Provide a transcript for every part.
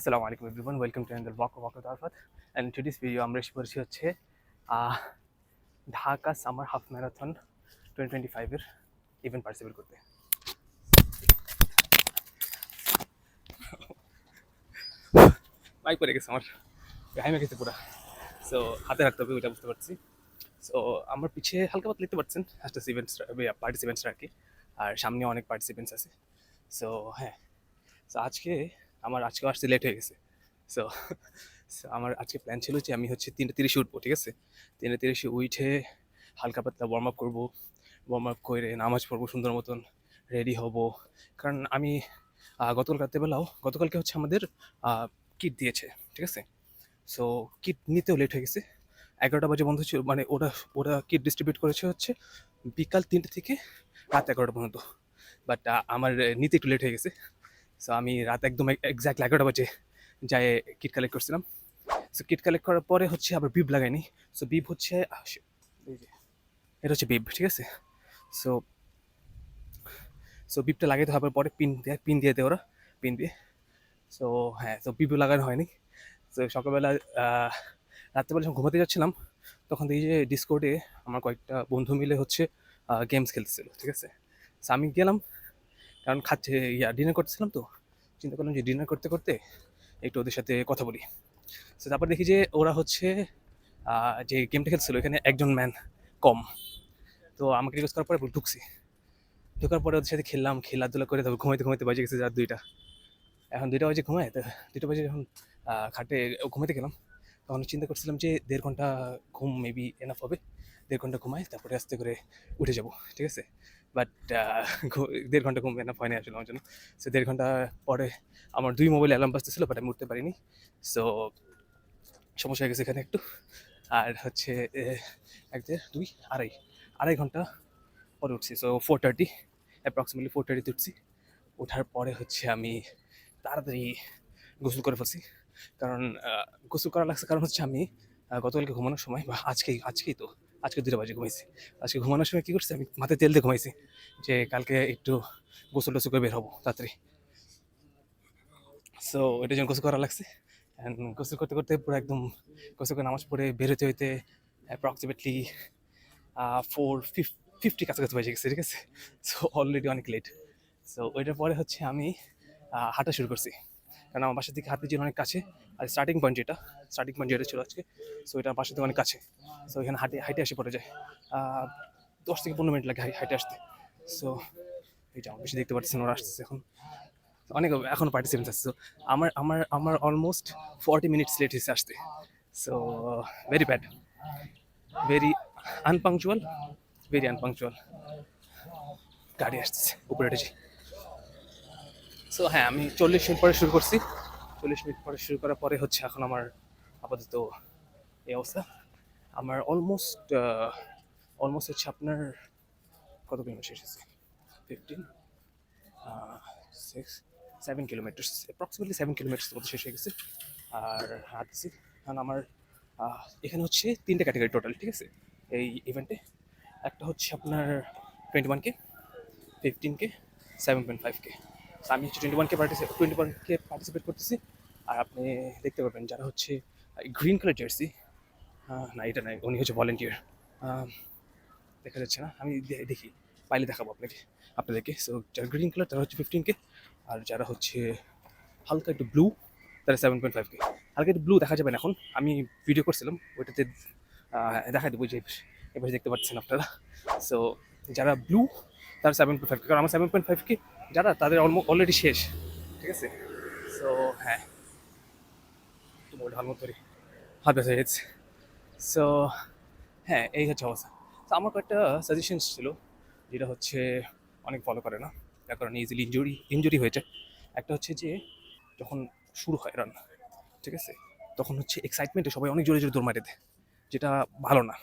Assalamu alaikum everyone, welcome to another walk with Arfat. And in today's video আমরা এসে পড়েছি হচ্ছে Dhaka summer half marathon 2025 এর event participate করতে। বাইক পরে গেছে আমার, ঘামে গেছে পুরা। সো হাতে রাখতে হবে, ওইটা বুঝতে পারছি। সো আমার পিছিয়ে হালকা পাতলা দেখতে পাচ্ছেন পার্টিসিপেন্টসরা আর কি, আর সামনে অনেক পার্টিসিপেন্টস আছে। সো হ্যাঁ, সো আজকেও আসতে লেট হয়ে গেছে। সো আমার আজকে প্ল্যান ছিল যে আমি হচ্ছে 3:30 উঠবো, ঠিক আছে। 3:30 উঠে হালকা পাতলা ওয়ার্ম আপ করে নামাজ পড়বো, সুন্দর মতন রেডি হব। কারণ আমি গতকালকে হচ্ছে আমাদের কিট দিয়েছে, ঠিক আছে। সো কিট নিতেও লেট হয়ে গেছে, 11টা বাজে বন্ধ ছিল। মানে ওরা কিট ডিস্ট্রিবিউট করেছে হচ্ছে বিকাল 3টে থেকে রাত 11টা পর্যন্ত। বাট আমার নিতে একটু লেট হয়ে গেছে। সো আমি রাত একদম এক্স্যাক্ট 11টা বাজে যাই কিট কালেক্ট করছিলাম। সো কিট কালেক্ট করার পরে হচ্ছে আবার বিব লাগাইনি। সো বিব হচ্ছে এটা হচ্ছে বিব, ঠিক আছে। সো সো বিবটা লাগাইতে হওয়ার পরে পিন দিয়ে দেয় ওরা, পিন দিয়ে। সো হ্যাঁ, তো বিব লাগানো হয়নি। তো সকালবেলা রাত্রেবেলা যখন ঘুমাতে যাচ্ছিলাম তখন দেখি যে ডিসকর্ডে আমার কয়েকটা বন্ধু মিলে হচ্ছে গেমস খেলতেছিল, ঠিক আছে। সো আমি গেলাম, কারণ ডিনার করতেছিলাম, তো চিন্তা করলাম যে ডিনার করতে করতে একটু ওদের সাথে কথা বলি। সো তারপর দেখি যে ওরা হচ্ছে যে গেমটা খেলছিল এখানে একজন ম্যান কম। তো আমাকে রিকোয়েস্ট করার পরে ঢোকার পরে ওদের সাথে খেলাধুলা করে তারপর ঘুমাইতে বাজে গেছে রাত 2টা। এখন 2টা বাজে ঘুমায়, তো 2টা বাজে যখন খাটে ঘুমাইতে গেলাম তখন চিন্তা করছিলাম যে 1.5 ঘন্টা ঘুম মেবি এনাফ হবে। 1.5 ঘন্টা ঘুমাই তারপরে আস্তে করে উঠে যাব, ঠিক আছে। বাট 1.5 ঘন্টা ঘুম এনাফ হয়নি আসলে আমার জন্য। সো 1.5 ঘন্টা পরে আমার 2 মোবাইলে অ্যালার্ম বাজতেছিল, বাট আমি উঠতে পারিনি। সো সমস্যা হয়ে গেছে এখানে একটু। আর হচ্ছে 1, 2, 2.5 ঘন্টা পরে উঠছি। সো 4:30 অ্যাপ্রক্সিমেটলি 4:30 উঠছি। ওঠার পরে হচ্ছে আমি তাড়াতাড়ি গোসল করে ফেলছি। কারণ গোসল করা লাগছে কারণ হচ্ছে আমি গতকালকে ঘুমানোর সময় বা আজকে 2টা বাজে ঘুমাইছি। আজকে ঘুমানোর সময় কী করছি, আমি মাথায় তেল দিয়ে ঘুমাইছি যে কালকে একটু গোসল টোসল করে বের হবো তাড়াতাড়ি। সো এটার জন্য গোসল করা লাগছে। অ্যান্ড গোসল করতে করতে পুরো একদম গোসল করে নামাজ পড়ে বের হইতে অ্যাপ্রক্সিমেটলি 4:50 কাছাকাছি বাজে গেছে, ঠিক আছে। সো অলরেডি অনেক লেট। সো ওইটার পরে হচ্ছে আমি হাঁটা শুরু করছি, কারণ আমার বাসা থেকে হাঁটতে ছিল অনেক কাছে। আর স্টার্টিং পয়েন্ট যেটা ছিল আজকে, সো এটা বাসা থেকে অনেক কাছে। সো এখানে হাইটে আসে পড়ে যায় 10 থেকে 15 মিনিট লাগে হাইটে আসতে। সো এইটা আমার বেশি দেখতে পাচ্ছেন, ওরা আসতেছে এখনো পার্টিসিপেন্টস আসছে। সো আমার অলমোস্ট 40 মিনিটস লেট হয়েছে আসতে। So very bad, very unpunctual. গাড়ি আসতেছে, উপরে উঠেছি। সো হ্যাঁ, আমি 40 মিনিট পরে শুরু করছি। 40 মিনিট পরে শুরু করার পরে হচ্ছে এখন আমার আপাতত এই অবস্থা। আমার অলমোস্ট হচ্ছে আপনার কত কিলোমিটার শেষ হয়েছে, 7 কিলোমিটার, অ্যাপ্রক্সিমেটলি 7 কিলোমিটার মতো শেষ হয়ে গেছে। আর হাঁটতেছি, কারণ আমার এখানে হচ্ছে 3টে ক্যাটাগরি টোটাল, ঠিক আছে, এই ইভেন্টে। একটা হচ্ছে আপনার 21K, 15K, 7.5K। আমি হচ্ছে 21K পার্টিসিপেট করতেছি। আর আপনি দেখতে পাবেন যারা হচ্ছে গ্রিন কালার জার্সি, না এটা নাই, উনি হচ্ছে ভলেন্টিয়ার, দেখা যাচ্ছে না, আমি দেখি পাইলে দেখাবো আপনাদেরকে। সো যারা গ্রিন কালার তারা হচ্ছে 15K, আর যারা হচ্ছে হালকা একটু ব্লু তারা 7.5K। হালকা একটু ব্লু দেখা যাবে না, এখন আমি ভিডিও করছিলাম ওইটাতে দেখা দেবো, যে এবার দেখতে পাচ্ছেন আপনারা। সো যারা ব্লু তারা 7.5K, কারণ আমার 7.5K যারা তাদের অলরেডি শেষ, ঠিক আছে। সো হ্যাঁ, একটু মোবাইল ভালো মতো হাত ব্যথা হয়ে গেছে। সো হ্যাঁ, এই হচ্ছে অবস্থা। তো আমার কয়েকটা সাজেশনস ছিল যেটা হচ্ছে অনেক ফলো করে না, যার কারণে ইজিলি ইনজুরি হয়ে যায়। একটা হচ্ছে যে যখন শুরু হয় রান, ঠিক আছে, তখন হচ্ছে এক্সাইটমেন্টে সবাই অনেক জোরে জোরে দৌড় মারে দেয়, যেটা ভালো না,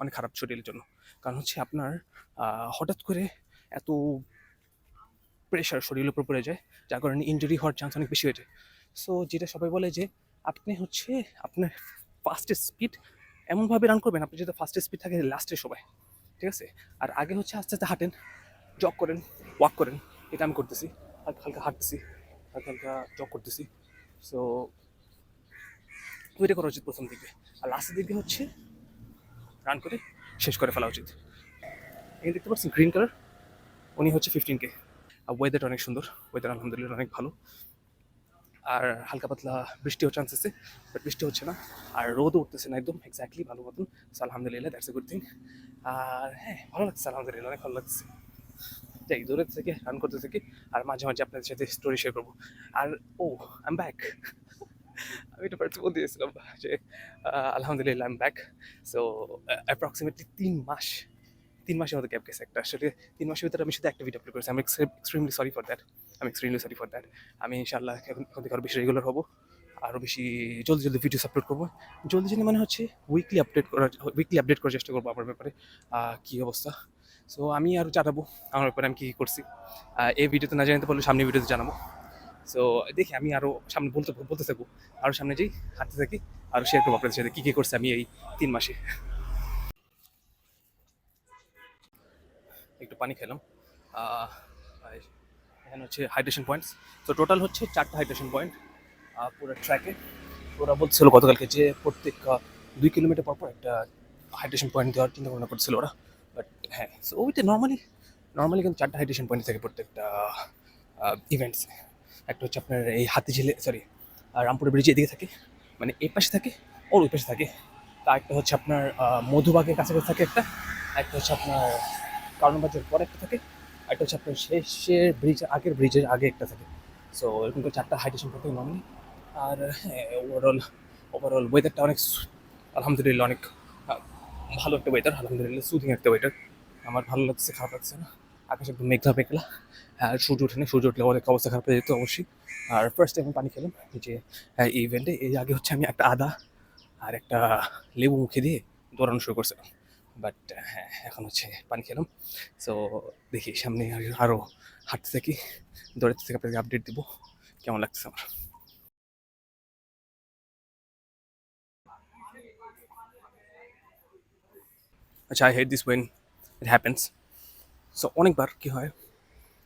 অনেক খারাপ শরীরের জন্য। কারণ হচ্ছে আপনার হঠাৎ করে এত প্রেশার শরীরের উপর পড়ে যায়, যার কারণে ইনজুরি হওয়ার চান্স অনেক বেশি হয়ে যায়। সো যেটা সবাই বলে যে আপনি হচ্ছে আপনার ফাস্টেস্ট স্পিড এমনভাবে রান করবেন, আপনি যাতে ফাস্টেস্ট স্পিড থাকে লাস্টের সময়, ঠিক আছে। আর আগে হচ্ছে আস্তে আস্তে হাঁটেন, জগ করেন, ওয়াক করেন, এটা আমি করতেছি, হালকা হালকা হাঁটতেছি, হালকা হালকা জগ করতেছি। সো ওইটা করা উচিত প্রথম দিকে, আর লাস্টের দিকে হচ্ছে রান করে শেষ করে ফেলা উচিত। এখানে দেখতে পাচ্ছেন গ্রিন কালার, উনি হচ্ছে 15K। আর ওয়েদারটা অনেক সুন্দর, ওয়েদার আলহামদুলিল্লাহ অনেক ভালো। আর হালকা পাতলা বৃষ্টিও চান্স আছে, বাট বৃষ্টি হচ্ছে না, আর রোদও উঠতেছে না একদম এক্স্যাক্টলি ভালো মতন। সো আলহামদুলিল্লাহ, দ্যাটস এ গুড থিং। আর হ্যাঁ, ভালো লাগছে আলহামদুলিল্লাহ, অনেক ভালো লাগছে। যাই দূরে থেকে রান করতে থাকি, আর মাঝে মাঝে আপনাদের সাথে স্টোরি শেয়ার করবো। আর ও, আই এম ব্যাক। আমি এটা ফার্স্ট বলতে দিয়েছিলাম যে আলহামদুলিল্লাহ I am back. So approximately 3 মাস, 3 মাসের মতো গ্যাপ গেছে একটা। আসলে 3 মাসের ভিতরে আমি শুধু একটা ভিডিও আপলোড করেছি। আমি এক্সট্রিমলি সরি ফর দ্যাট, আমি ইনশাল্লাহ এখন থেকে আরও বেশি রেগুলার হবো, আরও বেশি জলদি জলদি ভিডিওস আপলোড করবো। জলদি জলদি মানে হচ্ছে উইকলি আপডেট করার চেষ্টা করবো আমার ব্যাপারে কী অবস্থা। সো আমি আরও জানাবো আমার ব্যাপারে আমি কী কী করছি। এই ভিডিওতে না জানাতে পারলে সামনে ভিডিওতে জানাবো। সো দেখি আমি আরও সামনে বলতে থাকবো, আরও সামনে যাই, হাঁটতে থাকি, আরও শেয়ার করবো আপনাদের সাথে কী কী করছি আমি এই 3 মাসে। একটু পানি খেলাম। আর এখানে হচ্ছে হাইড্রেশন পয়েন্টস। তো টোটাল হচ্ছে 4টা হাইড্রেশন পয়েন্ট পুরো ট্র্যাকে। ওরা বলছিল গতকালকে যে প্রত্যেক 2 কিলোমিটার পর পর একটা হাইড্রেশন পয়েন্ট দেওয়ার চিন্তা ভাবনা করছিল ওরা। বাট হ্যাঁ, সো ওইটা নর্মালি কিন্তু 4টা হাইড্রেশন পয়েন্ট থাকে প্রত্যেকটা ইভেন্টস। একটা হচ্ছে আপনার এই হাতিঝিলে, সরি, রামপুরা ব্রিজের এদিকে থাকে, মানে এই পাশে থাকে, ওর ওই পাশে থাকে। তা একটা হচ্ছে আপনার মধুবাগের কাছাকাছি থাকে একটা, একটা হচ্ছে আপনার কারণ বাজার পরে একটা থাকে, একটা হচ্ছে আপনার শেষের ব্রিজের আগে একটা থাকে। সো এরকম করে 4টা হাইড্রেশন পয়েন্ট থাকে নর্মালি। আর হ্যাঁ, ওভারঅল ওয়েদারটা অনেক আলহামদুলিল্লাহ অনেক ভালো একটা ওয়েদার, আলহামদুলিল্লাহ সুদিং একটা ওয়েদার। আমার ভালো লাগছে, খারাপ লাগছে না। আকাশ একদম মেঘলা মেঘলা, আর সূর্য ওঠেনি, সূর্য উঠলে অনেক অবস্থা খারাপ হয়ে যেত অবশ্যই। আর ফার্স্ট টাইম পানি খেলাম এই যে এই ইভেন্টে। এই আগে হচ্ছে আমি একটা আদা আর একটা লেবু মুখে দিয়ে দৌড়ানো শুরু করছিলাম, বাট হ্যাঁ এখন হচ্ছে পানি খেলাম। সো দেখি সামনে আরও হাঁটতে থাকি, দৌড়াতে থেকে আপনাকে আপডেট দিব কেমন লাগছে আমার। আচ্ছা, I hate this when it happens. So অনেকবার কী হয়,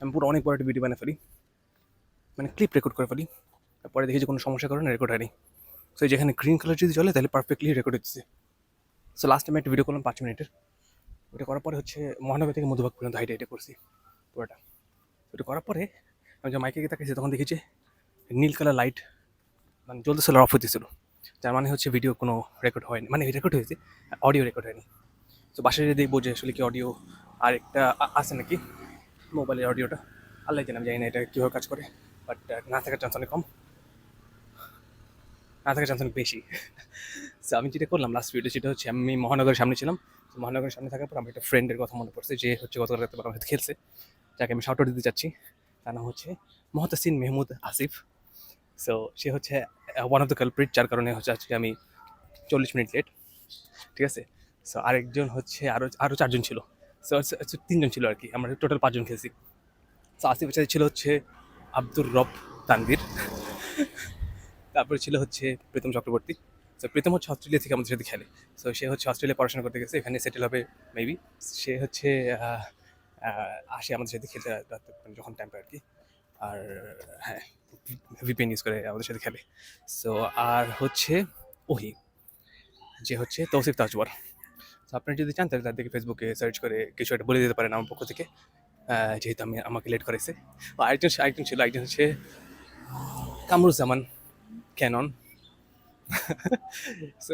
আমি পুরো অনেকবার একটা ভিডিও বানিয়ে ফেলি, মানে ক্লিপ রেকর্ড করে ফেলি, তারপরে দেখি যে কোনো সমস্যার কারণে রেকর্ড হয়নি। সো যেখানে গ্রিন কালার যদি চলে তাহলে পারফেক্টলি রেকর্ড হচ্ছে। সো লাস্ট টাইম একটা ভিডিও করলাম 5 মিনিটের, ওটা করার পরে হচ্ছে মহানগর থেকে মধুবাগ পর্যন্ত হাইটে করছি পুরোটা। ওটা করার পরে আমি যখন মাইকে তাকিয়েছি তখন দেখি যে নীল কালার লাইট মানে জ্বলতেছিল, অফ হতেছিল, যার মানে হচ্ছে ভিডিও কোনো রেকর্ড হয়নি, মানে রেকর্ড হয়েছে, অডিও রেকর্ড হয়নি। তো বাসায় দেখবো যে আসলে কি অডিও আরেকটা আছে নাকি মোবাইলের অডিওটা, আল্লাহ জানে, আমি জানি না এটা কীভাবে কাজ করে। বাট না থাকার চান্স অনেক কম, না থাকার চান্স অনেক বেশি। সো আমি যেটা করলাম লাস্ট ভিডিও, সেটা হচ্ছে আমি মহানগরের সামনে ছিলাম। মহানগরের সামনে থাকার পর আমার একটা ফ্রেন্ডের কথা মনে পড়ছে, যে হচ্ছে গতকাল রাতে আমার সাথে খেলছে, যাকে আমি শাউট আউট দিতে চাচ্ছি। তার নাম হচ্ছে মহতাসিন মেহমুদ আসিফ। সো সে হচ্ছে ওয়ান অফ দ্য কালপ্রিট, যার কারণে হচ্ছে আজকে আমি 40 মিনিট লেট, ঠিক আছে। সো আরেকজন হচ্ছে আরও 4জন ছিল, সো 3জন ছিল আর কি, আমরা টোটাল 5জন খেলছি। সো আসিফের সাথে ছিল হচ্ছে আব্দুর রব তানভীর, তারপরে ছিল হচ্ছে প্রীতম চক্রবর্তী। সো প্রীতম হচ্ছে অস্ট্রেলিয়া থেকে আমাদের সাথে খেলে। সো সে হচ্ছে অস্ট্রেলিয়া পড়াশোনা করতে গেছে, এখানে সেটেল হবে মেবি। সে হচ্ছে আসে আমাদের সাথে খেলতে রাতে যখন টাইম পায় আর কি। আর হ্যাঁ, ভিপিএন ইউজ করে আমাদের সাথে খেলে। সো আর হচ্ছে ওহি, যে হচ্ছে তৌসিফ তাজওয়ার। তো আপনারা যদি চান তাহলে তাদেরকে ফেসবুকে সার্চ করে কিছু একটা বলে দিতে পারেন আমার পক্ষ থেকে, যেহেতু আমাকে লেট করেছে। আরেকজন ছিল, একজন হচ্ছে কামরুজ্জামান ক্যানন। সো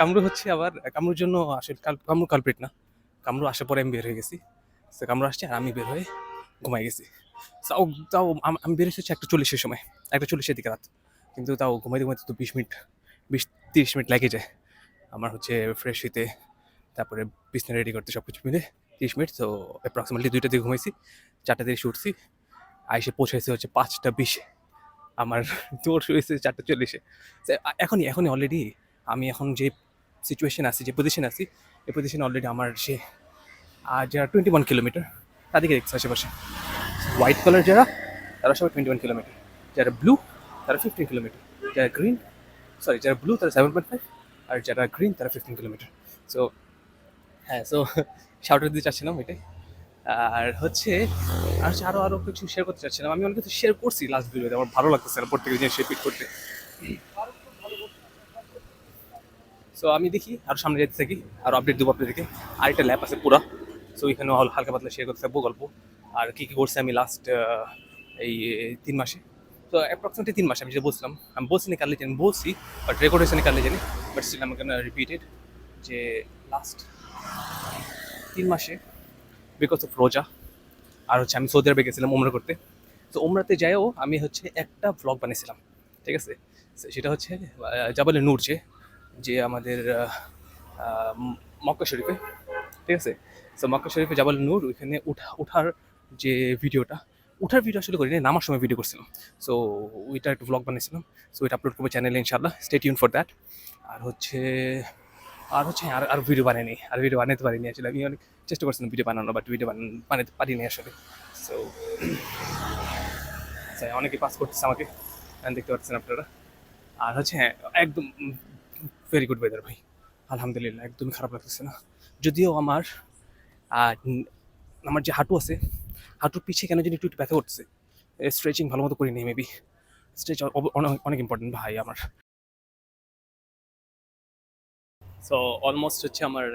কামরু হচ্ছে আবার কামরুর জন্য আসলে কামরু কালপ্রিট না, কামরু আসার পরে আমি বের হয়ে গেছি। সো কামরু আসছে আর আমি বের হয়ে ঘুমাই গেছি। তাও তাও আমি বের হচ্ছে 1:40-এর সময়, 1:40-এর দিকে রাত, কিন্তু তাও ঘুমাইতে ঘুমাইতে তো 20-30 মিনিট লেগে যায় আমার হচ্ছে ফ্রেশ হইতে, তারপরে বিছনা রেডি করতে, সব কিছু মিলে 30 মিনিট। তো অ্যাপ্রক্সিমেটলি 2টার দিকে ঘুমাইছি, 4টার দিকে এসে উঠছি, আইসে পৌঁছাইছে হচ্ছে 5টা 20-এ, আমার দৌড় শুরু হয়েছে 4টা 40-এ। এখনই এখনই অলরেডি আমি এখন যে সিচুয়েশন আছি, যে পজিশন আছি, এই পজিশনে অলরেডি আমার সে যারা 21 কিলোমিটার তাদেরকে দেখছে আশেপাশে। হোয়াইট কালার যারা, তারা সবাই 21 কিলোমিটার, যারা ব্লু তারা 15 কিলোমিটার, যারা গ্রিন, সরি যারা ব্লু তারা 7.5, আর যারা গ্রিন তারা 15 কিলোমিটার। সো হ্যাঁ, সো শাউটার দিতে চাচ্ছিলাম এটাই। আর হচ্ছে আরও আরও কিছু শেয়ার করতে চাচ্ছিলাম। আমি অনেক কিছু শেয়ার করছি লাস্ট ভিডিওতে, আমার ভালো লাগতেছে না প্রত্যেক জিনিস রিপিট করতে। সো আমি দেখি আরও সামনে যেতে থাকি, আরও আপডেট দেবো আপনাদেরকে। আরেকটা ল্যাব আছে পুরা, সো ওইখানে হালকা পাতলা শেয়ার করতে থাকবো গল্প, আর কী কী করছি আমি লাস্ট এই 3 মাসে। তো অ্যাপ্রক্সিমেটলি 3 মাস আমি যেটা বলছিলাম, আমি বলছি না কালকে জানি বলছি, বাট রেকর্ড হয়েছে না কালকে জানি, বাট স্টিল আমি রিপিটেড যে লাস্ট 3 মাসে বিকজ অফ রোজা, আর হচ্ছে আমি সৌদি আরবে গেছিলাম ওমরা করতে। তো ওমরাতে যাইও আমি হচ্ছে একটা ভ্লগ বানিয়েছিলাম, ঠিক আছে। সেটা হচ্ছে জাবালে নূর, যে যে আমাদের মক্কা শরীফে, ঠিক আছে। সো মক্কা শরীফে জাবাল নূর, ওইখানে উঠার যে ভিডিওটা, উঠার ভিডিও আসলে করিনি, নামার সময় ভিডিও করছিলাম। সো ওইটা একটু ভ্লগ বানিয়েছিলাম, সো এটা আপলোড করবো চ্যানেলে ইনশাল্লাহ, স্টে টিউন ফর দ্যাট। আর হচ্ছে আর ভিডিও বানাইনি, আর ভিডিও বানাতে পারিনি আসলে। আমি অনেক চেষ্টা করছিলাম ভিডিও বানানো, বাট ভিডিও বানাতে পারিনি আসলে। সো অনেকে পাস করতেছে আমাকে, দেখতে পাচ্ছেন আপনারা। আর হচ্ছে হ্যাঁ, একদম ভেরি গুড ওয়েদার ভাই, আলহামদুলিল্লাহ, একদমই খারাপ লাগতেছে না। যদিও আমার যে হাঁটু আছে, হাঁটুর পিছিয়ে কেন জানি একটু একটু ব্যথা করতেছে, স্ট্রেচিং ভালো মতো করিনি মেবি। স্ট্রেচ অনেক ইম্পর্টেন্ট ভাই আমার। সো অলমোস্ট হচ্ছে আমার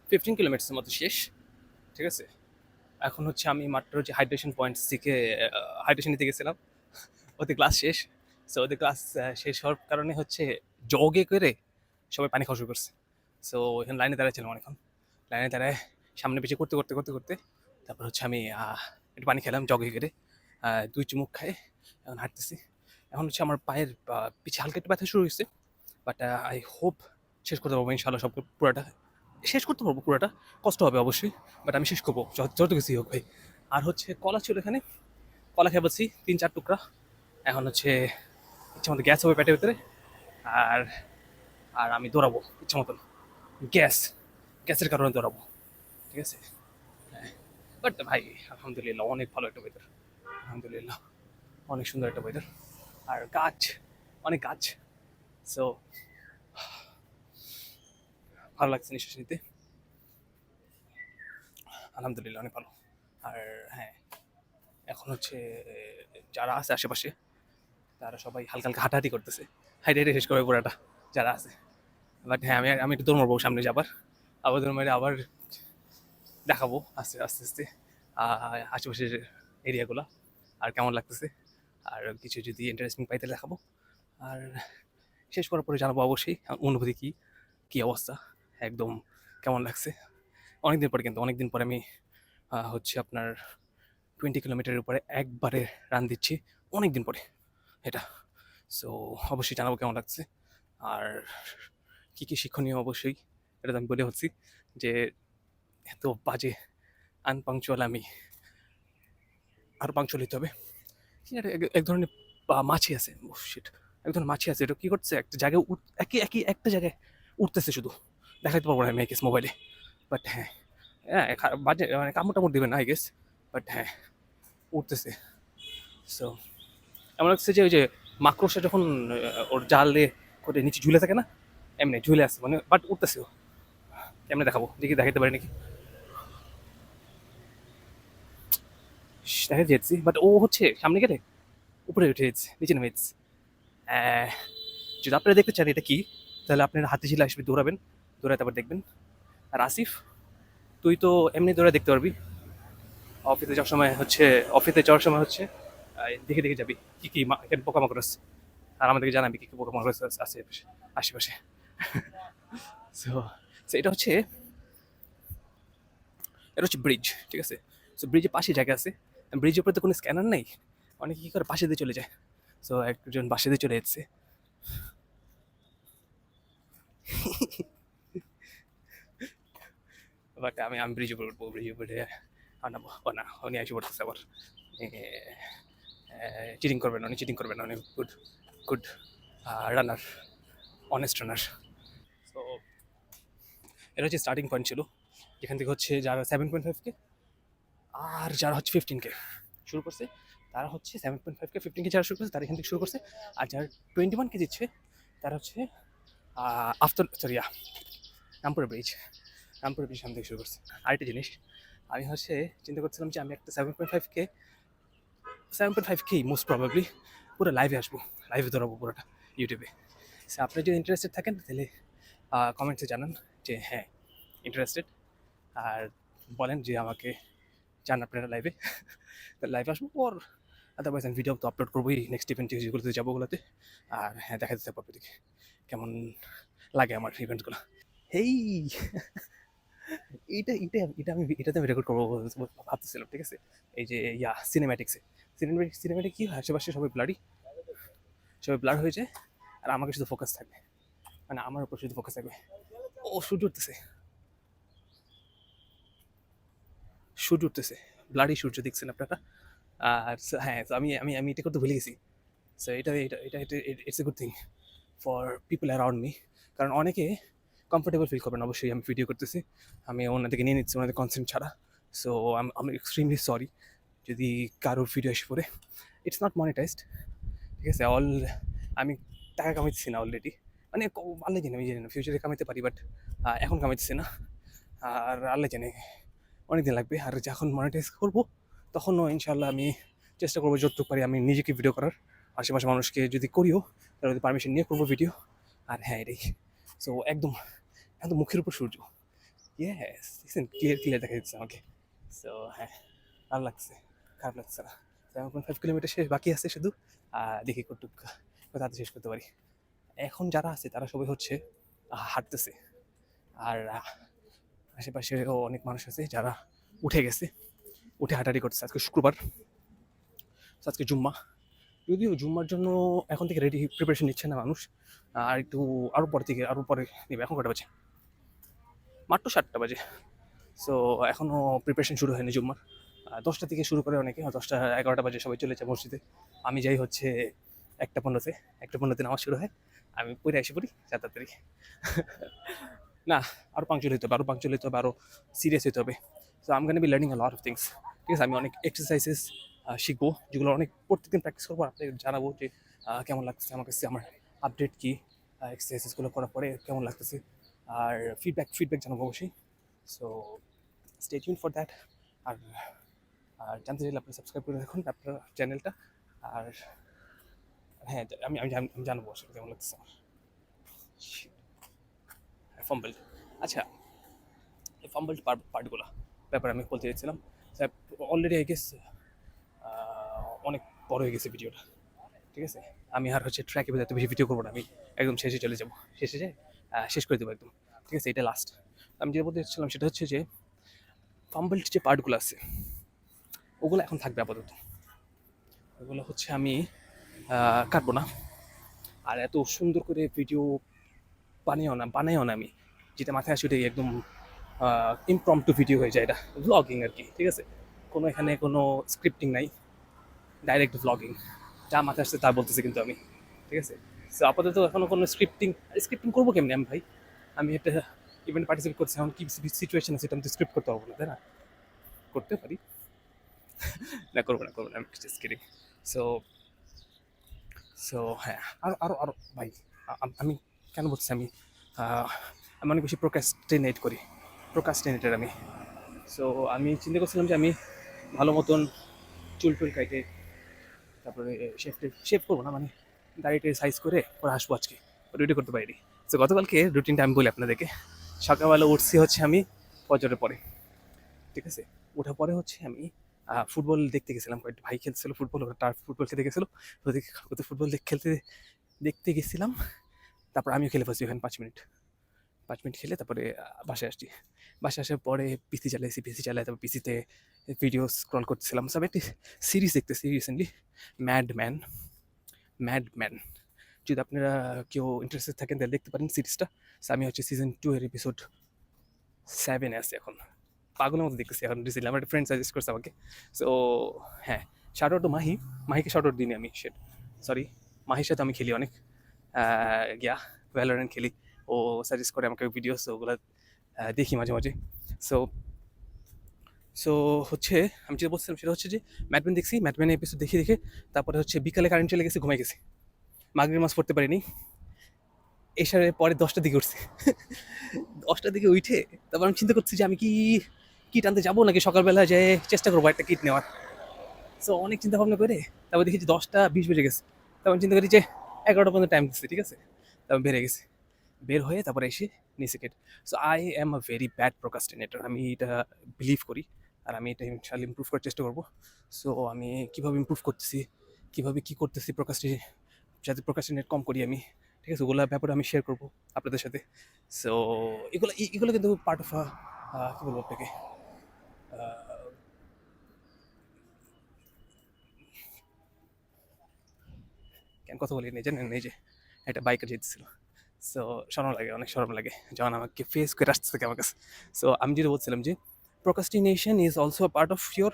15 কিলোমিটার্সের মতো শেষ, ঠিক আছে। এখন হচ্ছে আমি মাত্র যে হাইড্রেশন পয়েন্টস থেকে হাইড্রেশন নিতে গেছিলাম, ওতে ক্লাস শেষ। সো ওদের ক্লাস শেষ হওয়ার কারণে হচ্ছে জগে করে সবাই পানি খাওয়া শুরু করছে। সো এখানে লাইনে দাঁড়াচ্ছিলাম অনেকক্ষণ, লাইনে দাঁড়ায় সামনে পিছিয়ে করতে করতে করতে করতে তারপর হচ্ছে আমি একটু পানি খেলাম জগে করে, 2 চুমুক খাই, এখন হাঁটতেছি। এখন হচ্ছে আমার পায়ের পিছিয়ে হালকা একটু ব্যথা শুরু হয়েছে, বাট আই হোপ শেষ করতে পারবো ইনশাল্লাহ, সব পুরোটা শেষ করতে পারবো পুরোটা। কষ্ট হবে অবশ্যই, বাট আমি শেষ করবো যত কিছুই হোক ভাই। আর হচ্ছে কলা ছিল এখানে, কলা খেয়ে বলছি 3-4 টুকরা। এখন হচ্ছে ইচ্ছা মতো গ্যাস হবে পেটের ভিতরে, আর আর আমি দৌড়াবো ইচ্ছা মতন, গ্যাসের কারণে দৌড়াবো, ঠিক আছে। বাট ভাই আলহামদুলিল্লাহ অনেক ভালো একটা ওয়েদার, আলহামদুলিল্লাহ অনেক সুন্দর একটা ওয়েদার, আর অনেক গাছ। সো ভালো লাগছে নিঃশ্বাস নিতে, আলহামদুলিল্লাহ অনেক ভালো। আর হ্যাঁ, এখন হচ্ছে যারা আছে আশেপাশে তারা সবাই হালকা হালকা হাঁটাহাঁটি করতেছে, হাইটে হেঁটে শেষ করবে পুরাটা যারা আছে। বাট হ্যাঁ, আমি একটু দৌড় মারবো সামনে যাবার, আবার দৌড় মারে আবার দেখাবো আস্তে আস্তে আস্তে আশেপাশের এরিয়াগুলো আর কেমন লাগতেছে, আর কিছু যদি ইন্টারেস্টিং পাইতে দেখাবো। আর শেষ করার পরে জানাবো অবশ্যই অনুভূতি কী, কী অবস্থা, একদম কেমন লাগছে। অনেকদিন পরে, কিন্তু অনেকদিন পরে আমি হচ্ছে আপনার 20 কিলোমিটারের উপরে একবারে রান দিচ্ছি, অনেকদিন পরে এটা। সো অবশ্যই জানাবো কেমন লাগছে, আর কী কী শিক্ষণীয় অবশ্যই এটা তো আমি বলে হচ্ছি যে এত বাজে আনপাংচুয়াল আমি, আরও পাংচুয়াল হতে হবে। এক ধরনের মাছি আছে, শিট, এক ধরনের মাছি আছে, এটা কী করছে একটা জায়গায় একটা জায়গায় উঠতেছে, শুধু দেখাতে পারবো না আমি আই গেস মোবাইলে। বাট হ্যাঁ, হ্যাঁ বাজে মানে কামড় টামড় দেবে না আই গেস, বাট হ্যাঁ উঠতেছে। সো এমন লাগছে যে ওই যে মাকড়সা যখন ওর জালে করে নিচে ঝুলে থাকে না, এমনি ঝুলে আসছে মানে, বাট উঠতেছে ও। কেমনে দেখাবো, দেখি দেখাতে পারি নাকি, দেখা যাচ্ছি, বাট ও হচ্ছে সামনে গেলে উপরে উঠে যাচ্ছে, নিচে নেমে যাচ্ছে। যদি আপনারা দেখতে চান এটা কি, তাহলে আপনারা হাতে ঝিলে আসবে, দৌড়াবেন, দৌড়াতে আবার দেখবেন। আর আসিফ, তুই তো এমনি দৌড়ে দেখতে পারবি, অফিসে যাওয়ার সময় হচ্ছে দেখে দেখে যাবি কী কী এখানে পোকামাকড় আছে, আর আমাদেরকে জানাবি কী কী পোকামাকড় আছে আশেপাশে। সো এটা হচ্ছে ব্রিজ, ঠিক আছে। সো ব্রিজের পাশে জায়গা আছে, ব্রিজের উপরে তো কোনো স্ক্যানার নেই, অনেকে কী করে পাশে দিয়ে চলে যায়। সো একজন পাশে দিয়ে চলে যাচ্ছে, বাট আমি ব্রিজের উপরে উঠবো, ব্রিজের উপরে নামবো। ও না, উনি এসে পড়তেছে আবার, চিটিং করবেন না, উনি চিটিং করবেন না, উনি গুড গুড রানার, অনেস্ট রানার। সো এটা হচ্ছে স্টার্টিং পয়েন্ট ছিল, যেখান থেকে হচ্ছে যারা 7.5K আর যারা হচ্ছে 15K শুরু করছে, তারা হচ্ছে 7.5K 15K যারা শুরু করছে তারা এখান থেকে শুরু করছে। আর যারা 21K দিচ্ছে তারা হচ্ছে after sorry Rampura bridge, Rampura bridge সামনে থেকে শুরু করছে। আরেকটা জিনিস, আমি হচ্ছে চিন্তা করছিলাম যে আমি একটা 7.5K মোস্ট প্রবাবলি পুরো লাইভে আসবো, লাইভে ধরাবো পুরোটা ইউটিউবে। সো আপনি যদি ইন্টারেস্টেড থাকেন তাহলে কমেন্টসে জানান যে হ্যাঁ ইন্টারেস্টেড, আর বলেন যে আমাকে চান আপনারা লাইভে, তাহলে লাইভে আসবো। ওর আদারওয়াইজ আমি ভিডিও তো আপলোড করবোই নেক্সট ইভেন্টে যেগুলোতে যাবো ওগুলোতে। আর হ্যাঁ দেখা যেতে পারবে দেখি কেমন লাগে আমার ইভেন্টগুলো। হেই এটা আমি এটাতে আমি রেকর্ড করবো ভাবতেছিলাম, ঠিক আছে। এই যে সিনেম্যাটিক্সে সিনেম্যাটিক কি হয়, আশেপাশে সবাই ব্লার হয়ে যায়, আর আমাকে শুধু ফোকাস থাকবে, মানে আমার উপর শুধু ফোকাস থাকবে। ও সূর্য উঠতেছে, ব্লাডি সূর্য দেখছেন আপনারা। আর হ্যাঁ, তো আমি আমি আমি এটা করতে ভুলে গেছি। সো এটা এটা এটা it's a good thing for people around me, কারণ অনেকে কমফোর্টেবল ফিল করবেন অবশ্যই আমি ভিডিও করতেছি, আমি ওনাদেরকে নিয়ে নিচ্ছি ওনাদের কনসেন্ট ছাড়া। সো আমি এক্সট্রিমলি সরি যদি কারোর ভিডিও এসে পড়ে। ইটস নট মনিটাইজড, ঠিক আছে। আমি টাকা কামাইতেছি না অলরেডি, মানে আল্লাহ জানে, আমি জানি না ফিউচারে কামাইতে পারি, বাট এখন কামাইতেছি না। আর আল্লাহ জানে অনেকদিন লাগবে। আর যখন মনিটাইজ করবো তখনও ইনশাল্লাহ আমি চেষ্টা করবো যতটুকু পারি আমি নিজেকে ভিডিও করার, আশেপাশে মানুষকে যদি করিও তাহলে যদি পারমিশন নিয়ে করবো ভিডিও। আর হ্যাঁ এটাই। সো একদম একদম মুখের উপর সূর্য, ইয়েস দেখছেন, ক্লিয়ার দেখা যাচ্ছে আমাকে। সো হ্যাঁ ভালো লাগছে, খারাপ লাগছে না। 7.5 কিলোমিটার শেষ বাকি আছে শুধু, দেখি কতটুক তাতে শেষ করতে পারি। এখন যারা আছে তারা সবাই হচ্ছে হাঁটতেছে, আর আশেপাশেও অনেক মানুষ আছে যারা উঠে গেছে, উঠে হাঁটাহাঁটি করতেছে। আজকে শুক্রবার, আজকে জুম্মা, যদিও জুম্মার জন্য এখন থেকে রেডি প্রিপারেশন নিচ্ছে না মানুষ, আর একটু আরও পরে নেবে। এখন কটা বাজে? মাত্র 7টা বাজে। সো এখনও প্রিপারেশন শুরু হয়নি জুম্মার। 10টা থেকে শুরু করে অনেকে, 10টা 11টা বাজে সবাই চলে যায় মসজিদে। আমি যাই হচ্ছে 1টা 15তে নামাজ শুরু হয়, আমি পড়ে এসে পড়ি 7 তাড়াতাড়ি। না, আরও পাংচুয়াল হতে হবে, আরও সিরিয়াস হতে হবে। So I am gonna be learning a lot of things, ঠিক আছে। আমি অনেক এক্সারসাইজেস শিখবো, যেগুলো অনেক প্রত্যেকদিন প্র্যাকটিস করবো, আপনাকে জানাবো যে কেমন লাগতেছে আমার কাছে, আমার আপডেট কী, এক্সারসাইজেসগুলো করার পরে কেমন লাগতেছে, আর ফিডব্যাক জানাবো অবশ্যই। So stay tune for that. আর আর জানতে চাইলে আপনি সাবস্ক্রাইব করে রাখুন আপনার চ্যানেলটা। আর হ্যাঁ আমি জানাবো আসলে কেমন লাগতেছে আমার ফাম্বল। আচ্ছা, এই ফাম্বল পার্টগুলো ব্যাপারে আমি বলতে চাইছিলাম। অলরেডি আই গেস অনেক বড় হয়ে গেছে ভিডিওটা, ঠিক আছে। আমি আর হচ্ছে ট্র্যাকে এত বেশি ভিডিও করবো না, আমি একদম শেষে চলে যাবো, শেষ করে দেবো একদম, ঠিক আছে। এটা লাস্ট। আমি যেটা বলতে চাচ্ছিলাম সেটা হচ্ছে যে ফাম্বলড যে পার্টগুলো আছে ওগুলো এখন থাকবে আপাতত, ওগুলো হচ্ছে আমি কাটবো না। আর এত সুন্দর করে ভিডিও বানাইও না আমি, যেটা মাথায় আসে ওটাই একদম ইমপ্রম্পটু ভিডিও হয়ে যায়, এটা ভ্লগিং আর কি, ঠিক আছে। এখানে কোনো স্ক্রিপ্টিং নাই, ডাইরেক্ট ভ্লগিং, যা মাথায় আসছে তা বলতেছি কিন্তু আমি, ঠিক আছে। সো আপাতত এখনও কোনো স্ক্রিপ্টিং করবো কেমনি আমি ভাই? আমি একটা ইভেন্ট পার্টিসিপেট করছি, এখন কি সিচুয়েশন আছে এটা আমি তো স্ক্রিপ্ট করতে পারবো না, তাই না? করতে পারি না, করবো না, আমি জাস্ট কিডিং। সো সো হ্যাঁ, আরও ভাই, আমি কেন বলছি আমি অনেক বেশি প্রোকাস্টিনেটের আমি। সো আমি চিন্তা করছিলাম যে আমি ভালো মতন চুল কাইটে তারপরে শেভ করবো না, মানে দাড়িটা সাইজ করে পরে আসবো আজকে, রেডি করতে পারিনি। সো গতকালকে রুটিনটা আমি বলি আপনাদেরকে। সকালবেলা উঠছি হচ্ছে আমি ফজরের পরে, ঠিক আছে। ওঠার পরে হচ্ছে আমি ফুটবল দেখতে গেছিলাম, কয়েকটা ভাই খেলছিল ফুটবল, ওরা টার্ফ ফুটবল খেলতে গেছিলো, ওদের ফুটবল দেখতে গেছিলাম। তারপর আমিও খেলে ফেলছি ওখানে 5 মিনিট খেলে তারপরে বাসায় আসছি। বাসায় আসার পরে পিসি চালাই, তারপর পিসিতে ভিডিও স্ক্রল করতেছিলাম। সব একটি সিরিজ দেখতেছি রিসেন্টলি, ম্যাড ম্যান। যদি আপনারা কেউ ইন্টারেস্টেড থাকেন তাহলে দেখতে পারেন সিরিজটা। আমি হচ্ছে সিজন 2 এর এপিসোড 7 আছে এখন, পাগলের মতো দেখতেছি এখন রিসেন্টলি, আমার একটা ফ্রেন্ড সাজেস্ট করছে আমাকে। সো হ্যাঁ, শাউট আউট টু মাহি, মাহিকে শাউট আউট দিইনি আমি, শিট সরি। মাহির সাথে আমি খেলি অনেক, গিয়া ভ্যালোরেন্ট খেলি, ও সাজেস্ট করে আমাকে ভিডিওস, ওগুলো দেখি মাঝে মাঝে। সো সো হচ্ছে আমি যেটা বলছিলাম সেটা হচ্ছে যে ম্যাটম্যান দেখছি, ম্যাটম্যানের এপিসোড দেখে দেখে তারপরে হচ্ছে বিকালে কারেন্ট চলে গেছে, ঘুমাই গেছি, মাগরিব নামাজ পড়তে পারিনি। এসারে পরে 10টার দিকে উঠছি। 10টার দিকে উঠে তারপর আমি চিন্তা করছি যে আমি কি কিট আনতে যাবো নাকি সকালবেলা যেয়ে চেষ্টা করবো একটা কিট নেওয়ার। সো অনেক চিন্তা ভাবনা করে তারপর দেখি যে 10টা 20 বেজে গেছে। তারপর চিন্তা করি যে 11টা পর্যন্ত টাইম দিচ্ছে, ঠিক আছে। তারপর বেড়ে গেছি, বের হয়ে তারপরে এসে নিচে কেট। So I am a very bad procrastinator, আমি এটা বিলিভ করি, আর আমি এটা ইনশাল্লাহ ইমপ্রুভ করার চেষ্টা করবো। সো আমি কীভাবে ইমপ্রুভ করতেছি, কীভাবে কী করতেছি যাতে প্রোকাস্টিনেট কম করি আমি, ঠিক আছে, ওগুলোর ব্যাপারে আমি শেয়ার করবো আপনাদের সাথে। সো এগুলো এগুলো কিন্তু পার্ট অফ কী বলবো আপনাকে, কেন কথা বলি নেই জানেন, এই যে একটা বাইকার যেতেছিল। সো শরম লাগে, অনেক শরম লাগে যখন আমাকে ফেস করে আসতে থাকে আমার কাছে। সো আমি যেটা বলছিলাম যে procrastination is also part of your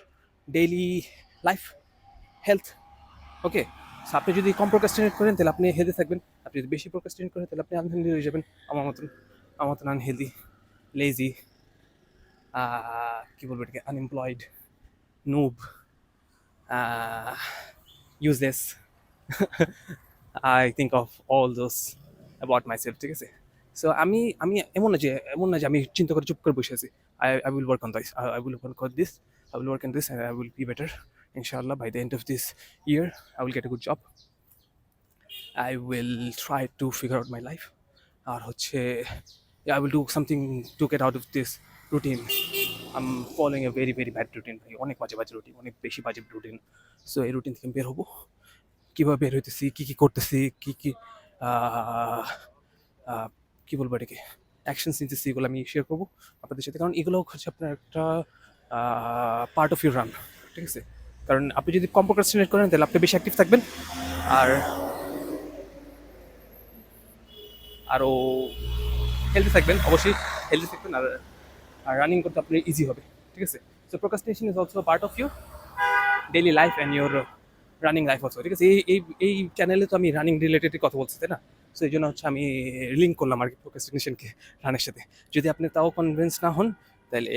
daily life, health, okay. So আপনি যদি কম প্রোকাস্টিনেট করেন তাহলে আপনি হেলদি থাকবেন, আপনি যদি বেশি প্রোকাস্টিনেট করেন তাহলে আপনি আনহেলদি হয়ে যাবেন, আমার মতন আনহেলদি, লেজি, কী বলবো এটাকে, unemployed, noob, useless. I think of all those about myself, ঠিক আছে। সো আমি আমি এমন না যে আমি চিন্তা করে চুপ করে বসে আছি। I will work on this, I will work on this, I will work on this, and I will be better inshallah. By the end of this year I will get a good job, I will try to figure out my life, আর হচ্ছে I will do something to get out of this routine. I'm following a very very bad routine, ভাই, অনেক বাজে routine, অনেক বেশি বাজে routine. So এই routine থেকে বের হবো, কীভাবে বের হইতেছি, কী কী করতেছি, কী কী কী বলবো এটাকে, অ্যাকশনস নিতেছি, এগুলো আমি শেয়ার করবো আপনাদের সাথে, কারণ এগুলো হচ্ছে আপনার একটা পার্ট অফ ইউর রান, ঠিক আছে। কারণ আপনি যদি কম প্রোক্রাস্টিনেট করেন তাহলে আপনি বেশি অ্যাক্টিভ থাকবেন, আর আরও হেলদি থাকবেন, অবশ্যই হেলদি থাকবেন, আর রানিং করতে আপনার ইজি হবে, ঠিক আছে। So procrastination is also part of your daily life and your running life also, ঠিক আছে। এই চ্যানেলে তো আমি রানিং রিলেটেড কথা বলছি, তাই না। সো এই জন্য হচ্ছে আমি লিঙ্ক করলাম আর কি প্রোক্রাস্টিনেশনকে রানের সাথে। যদি আপনি তাও কনভিন্স না হন তাহলে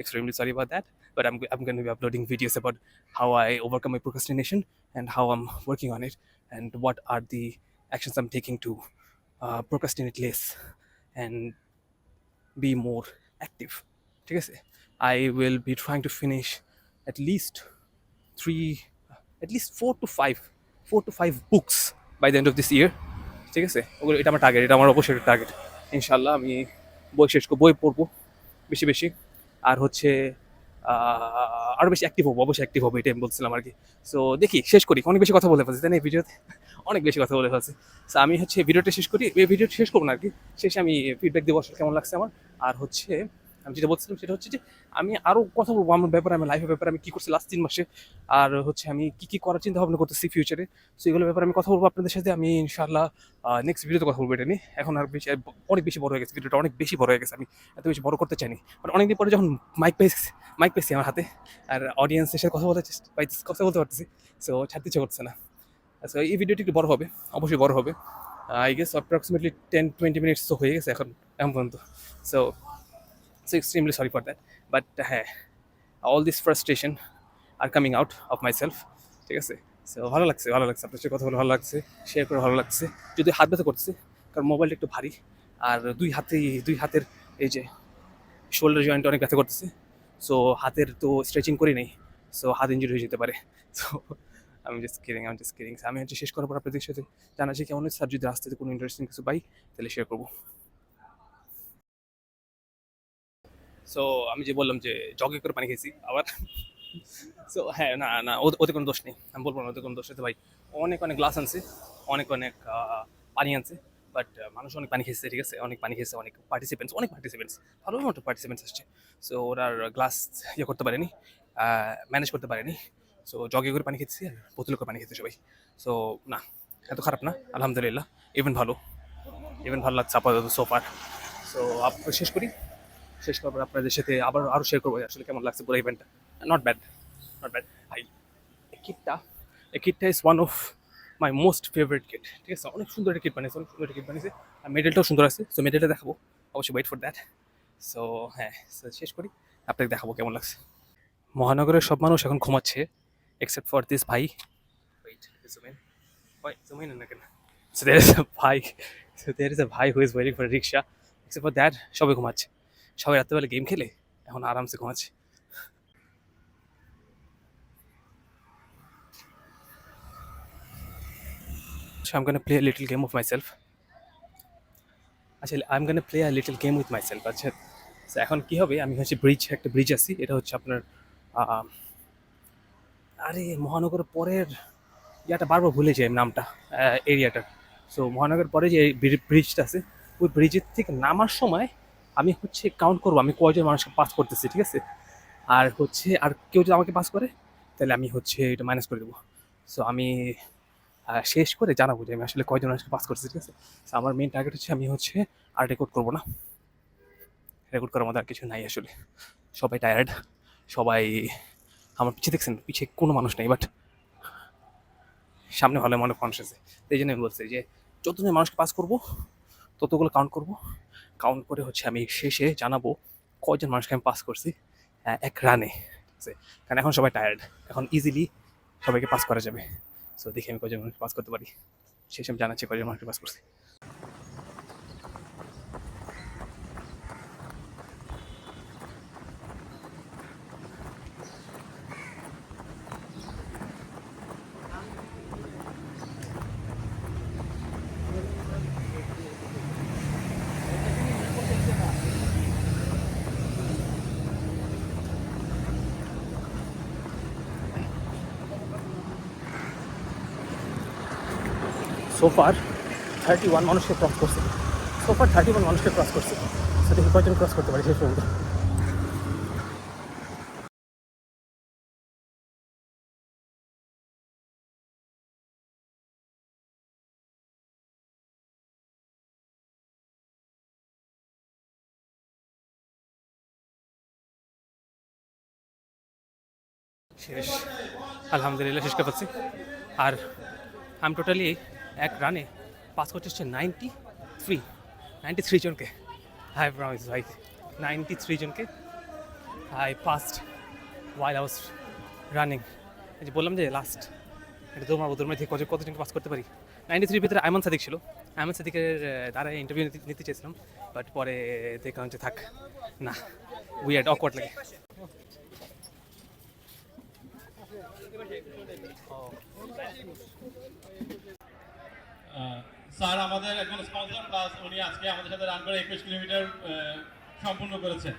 extremely sorry about that, but I'm going to be uploading videos about how I overcome my procrastination and how I'm working on it, and what are the actions I'm taking to procrastinate less and be more active, ঠিক আছে। I will be trying to finish at least 4 to 5 books by the end of this year, ঠিক আছে। ওগুলো, এটা আমার target, এটা আমার অবশ্যই টার্গেট ইনশাল্লাহ। আমি বই পড়বো বেশি বেশি, আর হচ্ছে আরও বেশি অ্যাক্টিভ হবো, অবশ্যই অ্যাক্টিভ হবো, এটা আমি বলছিলাম আর কি। সো দেখি, শেষ করি, অনেক বেশি কথা বলে ফেলছি তাই না এই ভিডিওতে, অনেক বেশি কথা বলে ফেলছি। সো আমি হচ্ছে ভিডিওটা শেষ করি, এই ভিডিওটা শেষ করবো না আর কি, শেষে আমি ফিডব্যাক দেবো আসলে কেমন লাগছে আমার। আর হচ্ছে আমি যেটা বলছিলাম সেটা হচ্ছে যে আমি আরও কথা বলবো আমার ব্যাপারে, আমার লাইফের ব্যাপারে, আমি কী করছি লাস্ট 3 মাসে, আর হচ্ছে আমি কী কী করার চিন্তা ভাবনা করতেছি ফিউচারে। সো এগুলোর ব্যাপারে আমি কথা বলবো আপনাদের সাথে, আমি ইনশাআল্লাহ নেক্সট ভিডিওতে কথা বলবো এটা নিয়ে। এখন আর বেশি, অনেক বেশি বড় হয়ে গেছে ভিডিওটা, অনেক বেশি বড় হয়ে গেছে, আমি এত বেশি বড় করতে চাইনি, বাট অনেকদিন পরে যখন মাইক পেয়েছি আমার হাতে, আর অডিয়েন্সের সাথে কথা বলতে পারতেছি, সো ছাড়তে ইচ্ছে করছে না। সো এই ভিডিওটি একটু বড় হবে, অবশ্যই বড় হবে, আই গেস অ্যাপ্রক্সিমেটলি 10-20 মিনিটস তো হয়ে গেছে এখন পর্যন্ত। So extremely sorry for that, but হ্যাঁ, all this frustration are coming out of my self, ঠিক আছে। সো ভালো লাগছে আপনার সাথে কথা বলে, ভালো লাগছে, শেয়ার করে ভালো লাগছে। যদি হাত ব্যথা করছে, কারণ মোবাইলটা একটু ভারী, আর দুই হাতের এই যে শোল্ডার জয়েন্ট অনেক ব্যথা করতেছে। সো হাতের তো স্ট্রেচিং করি নেই, সো হাত ইঞ্জুরি হয়ে যেতে পারে। সো আমি জাস্ট কিডিং। আমি হচ্ছে শেষ করার পর আপনাদের সাথে জানাচ্ছি কেমন হচ্ছে, আর যদি রাস্তাতে কোনো ইন্টারেস্টিং কিছু পাই তাহলে শেয়ার করবো। সো আমি যে বললাম যে জগে করে পানি খেয়েছি আবার। সো হ্যাঁ, না ওতে কোনো দোষ নেই, আমি বলবো না ওতে কোনো দোষ নেই। তো ভাই অনেক গ্লাস আনছে, অনেক পানি আনছে, বাট মানুষ অনেক পানি খেয়েছে, ঠিক আছে, অনেক পানি খেয়েছে, অনেক পার্টিসিপেন্টস ভালো মতো পার্টিসিপেন্টস আসছে। সো ওরা গ্লাস করতে পারেনি, ম্যানেজ করতে পারেনি। সো জগে করে পানি খেতেছি আর বোতলে করে পানি খেতে সবাই। সো না, এত খারাপ না, আলহামদুলিল্লাহ, ইভেন ভালো লাগছে আপাতত সোফার। সো শেষ করার পর আপনাদের সাথে আরও শেয়ার করবো আসলে কেমন লাগছে পুরো ইভেন্টটা। নট ব্যাড ভাই, কিটটা, এই কিটটা is one of my most favourite kit. ঠিক আছে, অনেক সুন্দর একটা কিট বানিয়েছে, অনেক সুন্দর একটা কিট বানিয়েছে, আর মেডেলটাও সুন্দর আছে। সো মেডেলটা দেখাবো, অবশ্যই ওয়েট ফর দ্যাট। সো হ্যাঁ, so শেষ করি, আপনাকে দেখাবো কেমন লাগছে। মহানগরের সব মানুষ এখন ঘুমাচ্ছে এক্সেপ্ট ফর দিস ভাই। ওয়েট, জুম ইন, ভাই জুম ইন না কেন? So there is a ভাই, so there is a ভাই who is waiting for a rickshaw. Except for that, সবাই ঘুমাচ্ছে, সবাই রাত্রেবেলা গেম খেলে এখন আরামসে ঘুমাচ্ছে। So I'm gonna play a little game of myself. আচ্ছা, I'm gonna play a little game with myself. আচ্ছা, so এখন কি হবে, আমি হচ্ছে একটা ব্রিজ আছি, এটা হচ্ছে আপনার আরে মহানগরের পরের ইয়াটা বারবার ভুলে যাই নামটা, এরিয়াটার। সো মহানগর পরে যে ব্রিজটা আছে, ওই ব্রিজের থেকে নামার সময় আমি হচ্ছে কাউন্ট করবো আমি কয়জন মানুষকে পাস করতেছি, ঠিক আছে? আর হচ্ছে আর কেউ যদি আমাকে পাস করে তাহলে আমি হচ্ছে এটা মাইনাস করে দেবো। সো আমি শেষ করে জানাবো যে আমি আসলে কয়জন মানুষকে পাস করছি, ঠিক আছে? সো আমার মেন টার্গেট হচ্ছে আমি হচ্ছে আর রেকর্ড করবো না, রেকর্ড করার মতো আর কিছু নাই আসলে। সবাই টায়ার্ড, সবাই আমার পিছিয়ে দেখছেন, পিছিয়ে কোনো মানুষ নেই, বাট সামনে ভালো মনে মানুষ আছে। এই জন্য আমি বলছি যে যতজন মানুষকে পাস করবো ততগুলো কাউন্ট করবো, কাউন্ট করে হচ্ছে আমি শেষে জানাবো কয়জন মানুষকে আমি পাস করছি এক রানে, ঠিক আছে? কারণ এখন সবাই টায়ার্ড, এখন ইজিলি সবাইকে পাস করা যাবে। সো দেখি আমি কয়জন মানুষ পাস করতে পারি, শেষে আমি জানাচ্ছি কয়জন মানুষকে পাস করছি। সোফার 31 মানুষকে ক্রস করছে, সোফার 31 মানুষকে ক্রস করছে। সো দেখি কয়জন ক্রস করতে পারি শেষ পর্যন্ত। শেষ, আলহামদুলিল্লাহ শেষ করে পাচ্ছি। আর আমি টোটালি এক রানে পাস করতে হচ্ছে 93 জনকে। হাই প্রমিস ভাই, 93 জনকে I past while I was running. এই যে বললাম যে লাস্ট এটা দৌড়মার দৌড়মার থেকে কতজনকে পাস করতে পারি। 93 ভিতরে আইমান সাদিক ছিল, আইমান সাদিকের দ্বারা ইন্টারভিউ নিতে চেয়েছিলাম, বাট পরে দেখলাম যে থাক না, উইয়ার্ড অকওয়ার্ড লাগে। স্যার আমাদের একজন স্পন্সর প্লাস উনি আজকে আমাদের সাথে রান করে 21 কিলোমিটার সম্পূর্ণ করেছেন।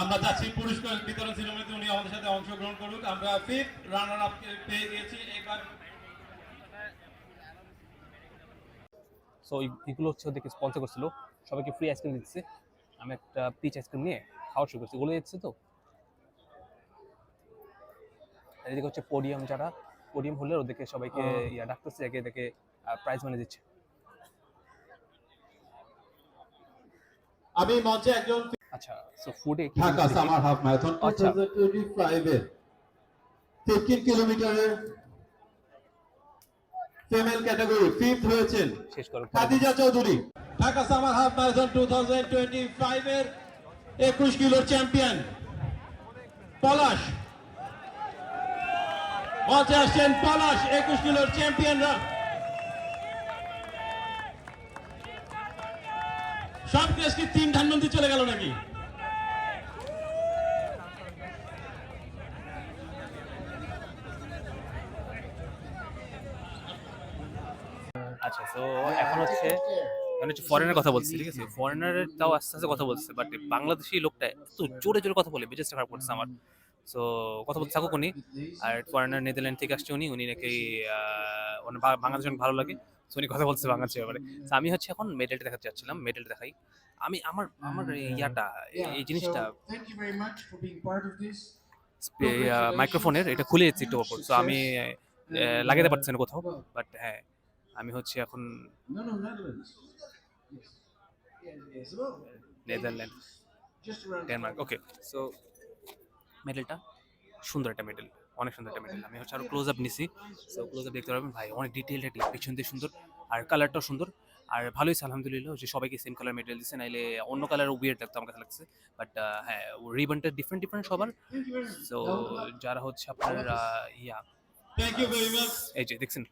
আমরা চাচ্ছি পুরস্কার বিতরণ সেরেমনিতে উনি আমাদের সাথে অংশগ্রহণ করুক। আমরা 5th রানার আপ পেয়ে গিয়েছি এবার। সো এগুলো হচ্ছে ওদেরকে স্পন্সর করছিল, সবাইকে ফ্রি আইসক্রিম দিচ্ছে। আমি একটা পিচ আইসক্রিম নিয়ে খাওয়া শুরু করছি, ওগুলো দিচ্ছে। তো এদিকে হচ্ছে পোডিয়াম, যারা পোডিয়াম হলে ওদেরকে সবাইকে ডাকতেছে, একে এদেরকে প্রাইজ মানি দিচ্ছে। আমি মঞ্চে একজন আচ্ছা, সো ফুডে ঢাকা সামার হাফ ম্যারাথন 2025 এর 15 কিলোমিটারের ফিমেল ক্যাটাগরি 5th হয়েছেন শেষ করো Khadija Chowdhury. Dhaka summer half marathon 2025 এর 21 কিলোর চ্যাম্পিয়ন পলাশ। মঞ্চে আসছেন পলাশ, 21 কিলোর চ্যাম্পিয়নরা। সব কেস কি 3 ধানমন্ত্রী চলে গেল নাকি? আচ্ছা, সো এখন হচ্ছে ফরেনের কথা বলছি, ঠিক আছে? ফরেনারের তাও আস্তে আস্তে কথা বলছে, বাট বাংলাদেশি লোকটা এত জোরে জোরে কথা বলে মেজাজটা খারাপ করছে আমার। সো কথা বলতে থাকুক উনি। আর ফরেনার নেদারল্যান্ড থেকে আসছে উনি, উনি নাকি বাংলাদেশ অনেক ভালো লাগে। সো উনি কথা বলছে বাংলাদেশের ব্যাপারে। তো আমি হচ্ছে এখন মেডেলটা দেখাতে চাচ্ছিলাম, মেডেলটা দেখাই। আমি আমার আমার ইয়াটা, এই জিনিসটা মাইক্রোফোনের এটা খুলে যাচ্ছে একটু ওপর, সো আমি লাগাতে পারছি না কোথাও। বাট হ্যাঁ, আমি হচ্ছে এখন নেদারল্যান্ড, ডেনমার্ক। ওকে, সো মেডেলটা সুন্দর একটা মেডেল, অনেক সুন্দর একটা মেডেল। আমি হচ্ছে আরো ক্লোজ আপ নিছি, সো ক্লোজ আপ দেখতে পারবেন ভাই, অনেক ডিটেইলড একটা পিছন দিয়ে সুন্দর, আর কালারটাও সুন্দর। আর ভালোই হয়েছে আলহামদুলিল্লাহ, যে সবাইকে সেম কালার মেডেল দিচ্ছে, নাইলে অন্য কালার উইয়ার্ড লাগতো আমার কাছে লাগছে। বাট হ্যাঁ, রিবনটা ডিফারেন্ট ডিফারেন্ট সবার। সো যারা হচ্ছে আপনার ইয়া Thank you very much. এই যে দেখছেন,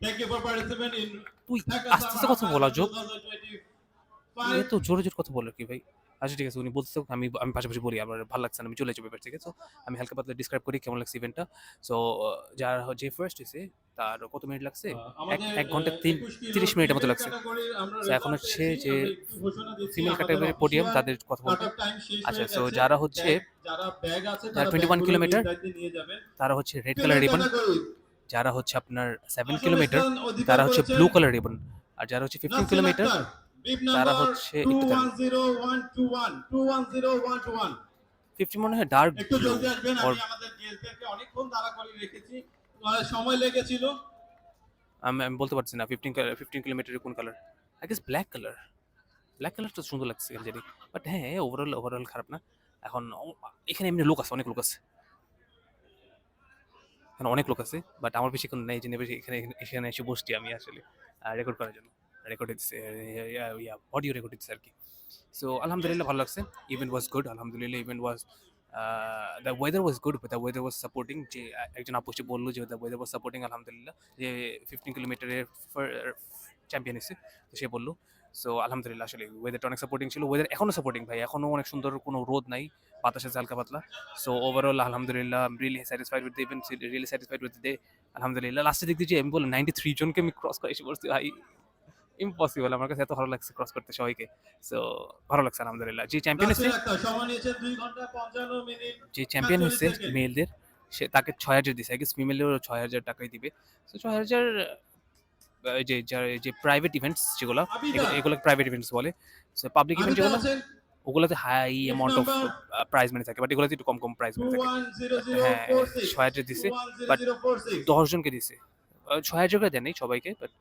Thank you for participating in তুই Dhaka আস্তে আস্তে Summer কথা বলা Marathon যোগ, 2025. এত জোরে জোরে কথা বলো কি ভাই? আচ্ছা ঠিক আছে, উনি বলতে থাকুক, আমি আমি পাশাপাশি বলি, আমার ভালো লাগছে না, আমি চলে যাবো এবার থেকে। সো আমি হালকা পাতলা ডিসক্রাইব করি কেমন লাগছে ইভেন্টটা। সো যার যে ফার্স্ট হয়েছে তার কত মিনিট লাগছে? এক ঘন্টা 30 মিনিটের মতো লাগছে। সো এখন হচ্ছে যে ফিমেল ক্যাটাগরির পোডিয়াম, তাদের কথা বলতে। আচ্ছা, সো যারা হচ্ছে যারা 21 কিলোমিটার তারা হচ্ছে রেড কালার রিবন, যারা হচ্ছে আপনার 7 কিলোমিটার তারা হচ্ছে ব্লু কালার রিবন, আর যারা হচ্ছে 15 কিলোমিটার তারা হচ্ছে একটু 50 মনে হয় ডার্ক একটু ব্লু। জলদি আসবেন, আমি আমাদের গেস্টদেরকে অনেকক্ষণ দাঁড়া করে রেখেছি, সময় লেগেছিল। আমি বলতে পারছি না 15 কিলোমিটারের কোন colour. I guess black colour. Black কালারটা সুন্দর লাগছে জানি, বাট হ্যাঁ ওভারঅল খারাপ না। এখন এখানে এমনি লোক আছে, অনেক লোক আছে, এখানে অনেক লোক আছে, বাট আমার বেশিক্ষণ নেই যে নেবে এখানে এসে বসছি আমি আসলে রেকর্ড করার জন্য। রেকর্ড দিচ্ছে, অডিও রেকর্ড দিচ্ছে আর কি। সো আলহামদুলিল্লাহ ভালো লাগছে, ইভেন্ট ওয়াজ গুড আলহামদুলিল্লাহ। Event was the weather was good, the weather was supporting. যে একজন আপু এসে বললো যে দ্য ওয়েদার ওয়াজ সাপোর্টিং আলহামদুলিল্লাহ, যে 15 কিলোমিটারের চ্যাম্পিয়ন এসে, তো সে বললো। সো আলহামদুলিল্লাহ আসলে ওয়েদারটা অনেক সাপোর্টিং ছিল, ওয়েদার এখনও সাপোর্টিং ভাই, এখনও অনেক সুন্দর, কোনো রোদ নাই, বাতাস আছে হালকা পাতলা। সো ওভারঅল আলহামদুলিল্লাহ I am really satisfied with the event, really satisfied with the day আলহামদুলিল্লাহ। লাস্টের দিক দিয়ে যে আমি বললাম 93 জনকে আমি ক্রস করে এসে পড়ছি ভাই, ইম্পসিবল। আমার কাছে এত ভালো লাগছে ক্রস করতে সবাইকে। সো ভালো লাগছে আলহামদুলিল্লাহ। যে চ্যাম্পিয়ন হয়েছে, সময় নিয়েছে 2 ঘন্টা 55 মিনিট যে চ্যাম্পিয়ন 47 হয়েছে সেকেন্ড। মেলদের, সে তাকে 6,000 দিছে, আই গেস ফিমেলেরও 6,000 টাকাই দিবে। সো 6,000 যে প্রাইভেট ইভেন্টস যেগুলো, এগুলো প্রাইভেট ইভেন্টস বলে। সো পাবলিক ইভেন্ট যেগুলো, ওগুলোতে high amount of prize money থাকে, বাট এগুলোতে একটু কম কম প্রাইজ মানি থাকে। হ্যাঁ 6,000 দিছে, বাট 10 জনকে দিছে। 6,000 করে দেয়নি সবাইকে, বাট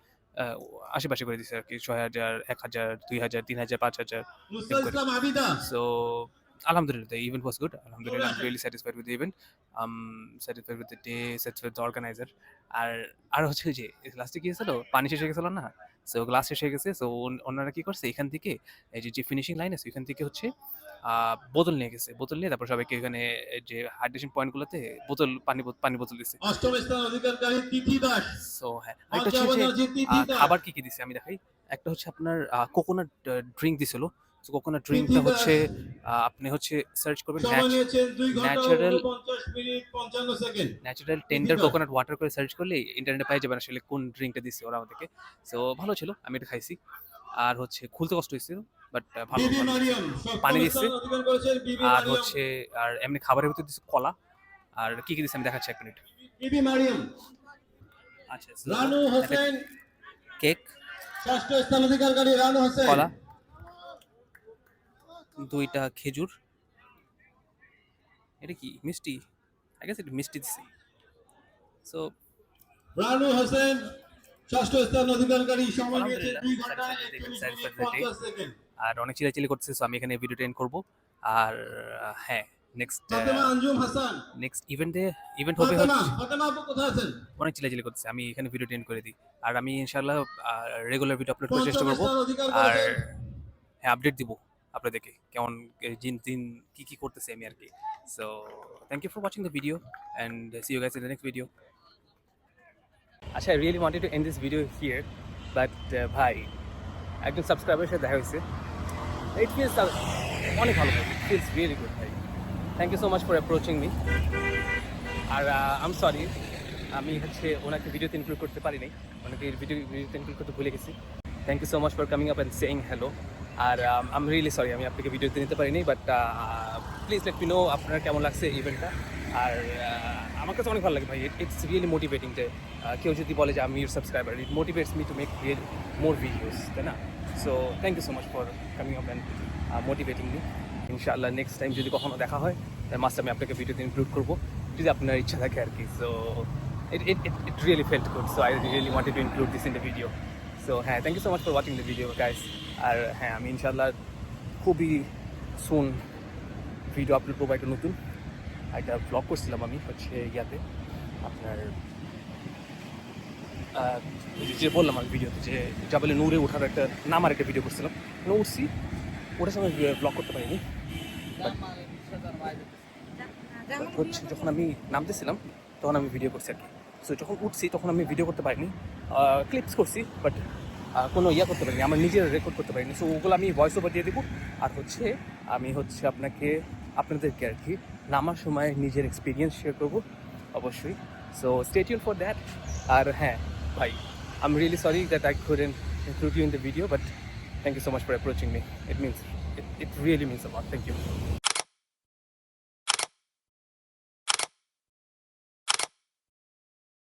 আশেপাশে করে দিছে আর কি, 6,000, 1,000, 2,000, 3,000, 5,000 এরকম করে। So alhamdulillah the event was good, alhamdulillah I'm really satisfied with the event, satisfied with the day, satisfied with the organizer. আর হচ্ছে যে লাস্টে কি হয়েছিল, পানি শেষ হয়ে গেছিল না, সো গ্লাস শেষ হয়ে গেছে। সো ওনারা কি করছে, এখান থেকে এই যে ফিনিশিং লাইন আছে ওইখান থেকে হচ্ছে বোতল নিয়ে গেছে, বোতল নিয়ে তারপর সবাইকে এখানে যে হাইড্রেশন পয়েন্টগুলোতে পানি বোতল দিছে। অষ্টম স্থান অধিকারী তিথি দাস। সো হ্যাঁ, একটা হচ্ছে যে খাবার কি কি দিছে আমি দেখাই। একটা হচ্ছে আপনার কোকোনাট ড্রিঙ্ক দিছিল। সো কোকোনাট ড্রিঙ্কটা হচ্ছে আপনি হচ্ছে সার্চ করবেন ন্যাচারাল টেন্ডার কোকোনাট ওয়াটার করে সার্চ করলে ইন্টারনেটে পাই যাবেন আসলে কোন ড্রিঙ্কটা দিচ্ছে ওরা আমাদেরকে। সো ভালো ছিল, আমি এটা খাইছি। আর হচ্ছে খুলতে কষ্ট হয়েছিল, বাট ভালো পানি দিচ্ছে। আর হচ্ছে আর এমনি খাবারের ভিতরে দিচ্ছে কলা। আর কি কি দিচ্ছে আমি দেখাচ্ছি 1 মিনিট। আচ্ছা, রানু হোসেন কেক, ষষ্ঠ স্থান অধিকারী রানু হোসেন, কলা, 2টা খেজুর, এটা কি মিষ্টি, আই গেস এটা মিষ্টি দিছে। সো রানু হোসেন ষষ্ঠ স্থান অধিকারী, সময় নিয়েছে 2 ঘন্টা 41 সেকেন্ড। আর অনেক চিল্লাচিল্লি করছে, সো আমি এখানে ভিডিওটা এন্ড করব। আর হ্যাঁ, ফাতেমা আঞ্জুম হাসান, নেক্সট ইভেন্ট হবে ফাতেমা আপু কোথায় আছেন? অনেক চিল্লাচিল্লি করছে, আমি এখানে ভিডিওটা এন্ড করে দিই। আর আমি ইনশাআল্লাহ রেগুলার ভিডিও আপলোড করার চেষ্টা করব, আর হ্যাঁ আপডেট দিব আপনাদেরকে কেমন দিন কি করতেছি আমি আর কি। So thank you for watching the video and see you guys in the next video. আচ্ছা, I really wanted to end this video here, but ভাই একজন সাবস্ক্রাইবারের সাথে দেখা হয়েছে, ইট ফিলস অনেক ভালো ভাই, ইট ফিলস রিয়েলি গুড ভাই। Thank you so much for approaching me. আর আই এম সরি, আমি হচ্ছে ওনাকে ভিডিওতে ইনক্লুড করতে পারি নাই, ওনাকে ভিডিওতে ইনক্লুড করতে ভুলে গেছি। Thank you so much for coming up and saying hello. আর আই এম রিয়েলি সরি আমি আপনাকে ভিডিওতে নিতে পারিনি, but please let me know আপনার কেমন লাগছে ইভেন্টটা। আর আমার কাছে অনেক ভালো লাগে ভাই, ইটস রিয়েলি মোটিভেটিং যে কেউ যদি বলে যে আমি your subscriber, it motivates me to make more videos, তাই না? So thank you so much for coming up and motivating me. ইনশাআল্লাহ নেক্সট টাইম যদি কখনো দেখা হয় মাস্ট আমি আপনাকে ভিডিওতে ইনক্লুড করবো, যদি আপনার ইচ্ছা থাকে আর কি। So it really felt good, so I really wanted to include this in the video. So হ্যাঁ, thank you so much for watching the video guys. আর হ্যাঁ, আমি ইনশাআল্লাহ খুবই সুন ভিডিও আপলোড করবো, একটা নতুন একটা ব্লগ করছিলাম আমি হচ্ছে ইয়াতে আপনার যে বললাম আমি ভিডিওতে যে জাবালে নূরে ওঠার একটা নামার একটা ভিডিও করছিলাম, মানে উঠছি, ওটার সময় ব্লগ করতে পারিনি। But হচ্ছে যখন আমি নামতেছিলাম তখন আমি ভিডিও করছি আর কি। সো যখন উঠছি তখন আমি ভিডিও করতে পারিনি, ক্লিপস করছি, বাট কোনো ইয়া করতে পারিনি, আমার নিজের রেকর্ড করতে পারিনি। সো ওগুলো আমি ভয়েস ওভার দিয়ে দেবো। আর হচ্ছে আমি হচ্ছে আপনাদেরকে আর কি নামার সময় নিজের এক্সপিরিয়েন্স শেয়ার করবো অবশ্যই। So stay tune for that. আর হ্যাঁ ভাই, I am really sorry that I couldn't include you in the video, but thank you so much for approaching me. It really means a lot. Thank you.